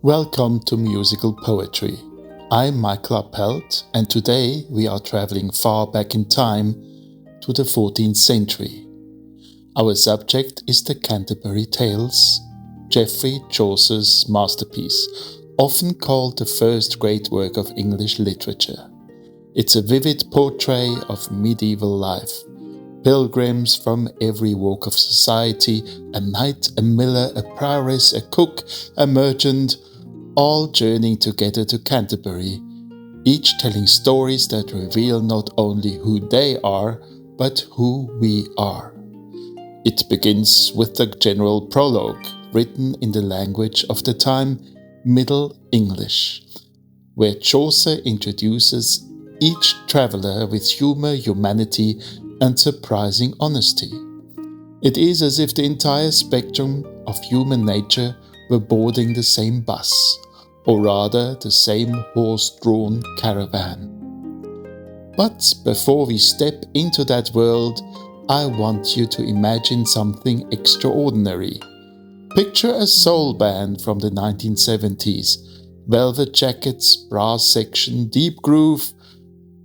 Welcome to Musical Poetry. I'm Michael Appelt, and today we are traveling far back in time to the 14th century. Our subject is the Canterbury Tales, Geoffrey Chaucer's masterpiece, often called the first great work of English literature. It's a vivid portrait of medieval life. Pilgrims from every walk of society, a knight, a miller, a prioress, a cook, a merchant, all journeying together to Canterbury, each telling stories that reveal not only who they are, but who we are. It begins with the general prologue, written in the language of the time, Middle English, where Chaucer introduces each traveller with humour, humanity, and surprising honesty. It is as if the entire spectrum of human nature were boarding the same bus, or rather the same horse-drawn caravan. But before we step into that world, I want you to imagine something extraordinary. Picture a soul band from the 1970s, velvet jackets, brass section, deep groove,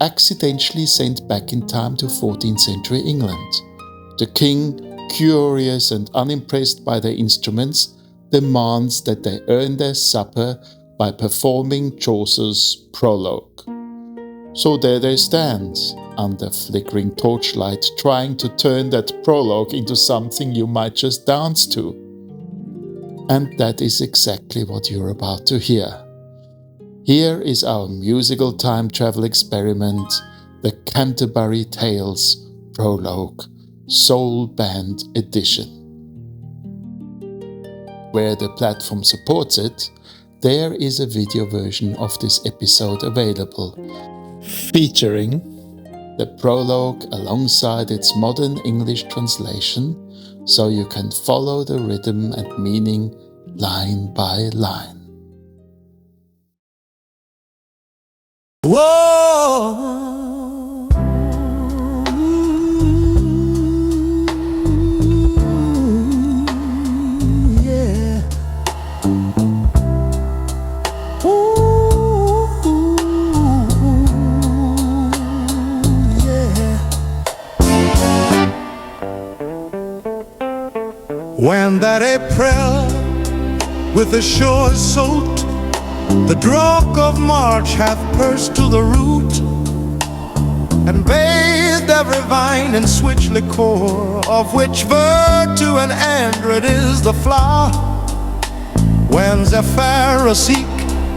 accidentally sent back in time to 14th century England. The king, curious and unimpressed by their instruments, demands that they earn their supper by performing Chaucer's Prologue. So there they stand, under flickering torchlight, trying to turn that prologue into something you might just dance to. And that is exactly what you're about to hear. Here is our musical time travel experiment, the Canterbury Tales Prologue, Soul Band Edition. Where the platform supports it, there is a video version of this episode available, featuring the prologue alongside its modern English translation, so you can follow the rhythm and meaning line by line. Whoa, yeah. Ooh, yeah. When that April with the shores soaked, the drought of March hath pursed to the root, and bathed every vine in switch liquor, of which virtue and android is the flower. When Zephyr seek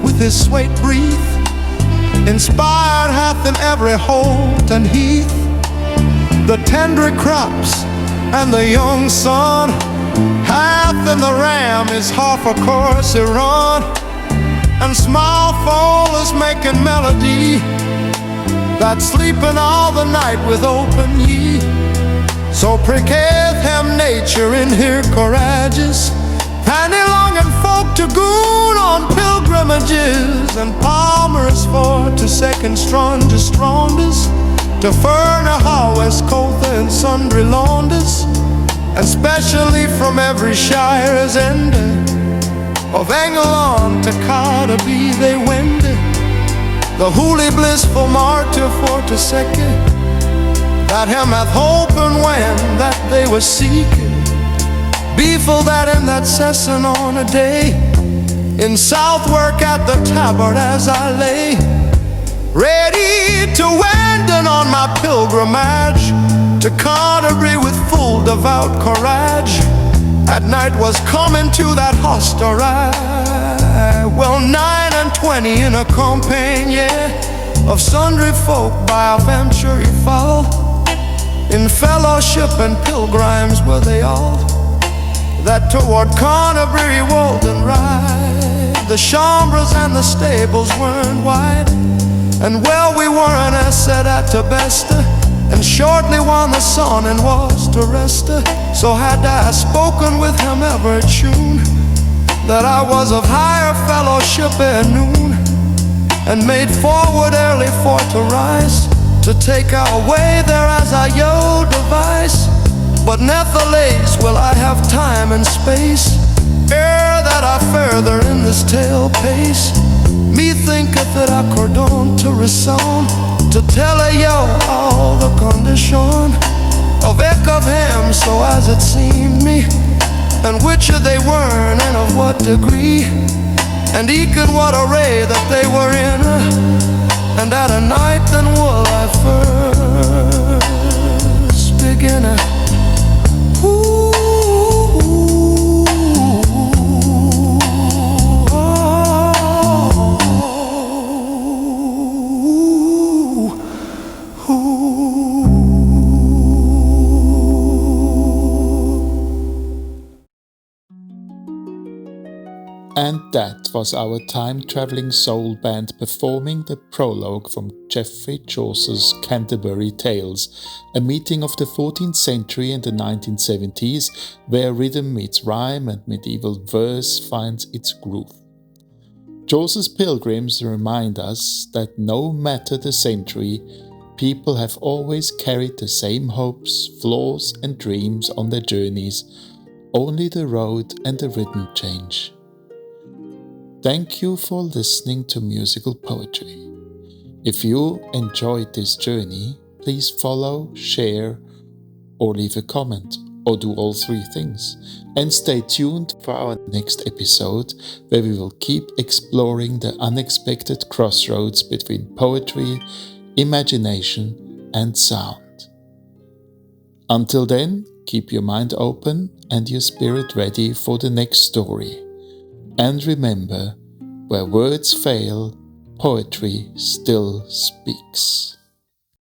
with his sweet breath, inspired hath in every holt and heath, the tender crops and the young sun, hath in the ram his half a course he run. And small fall is making melody, that sleeping all the night with open ye. So pricketh him nature in her courageous, and he longing folk to goon on pilgrimages, and palmers for to second strongest, to Furna, Howes, Cotha, and sundry Launders, and specially from every shire's end, of Engelon to Canterbury they wend, the holy blissful martyr for to second, that him hath hope and when that they were seeking, befool that in that session on a day, in Southwark at the Tabard as I lay, ready to wend on my pilgrimage to Canterbury with full devout courage. At night was coming to that hostelry, well 29 in a company of sundry folk by a venture foul, in fellowship and pilgrims were they all, that toward Canterbury wold and ride. The chambers and the stables weren't wide, and well we weren't as said at the best, and shortly when the sun and was to rest, so had I spoken with him ever tune, that I was of higher fellowship at noon, and made forward early for to rise, to take our way there as I yo device. But nevertheless will I have time and space ere that I further in this tale pace, me thinketh that I cordon to resound, to tell a yo all the condition of Eck of him, so as it seemed me, and which of they were, and of what degree, and eke in what array that they were in, and at a night then will I first begin. And that was our time-travelling soul band performing the prologue from Geoffrey Chaucer's Canterbury Tales, a meeting of the 14th century and the 1970s where rhythm meets rhyme and medieval verse finds its groove. Chaucer's pilgrims remind us that no matter the century, people have always carried the same hopes, flaws and dreams on their journeys, only the road and the rhythm change. Thank you for listening to musical poetry. If you enjoyed this journey, please follow, share, or leave a comment, or do all three things. And stay tuned for our next episode, where we will keep exploring the unexpected crossroads between poetry, imagination, and sound. Until then, keep your mind open and your spirit ready for the next story. And remember, where words fail, poetry still speaks.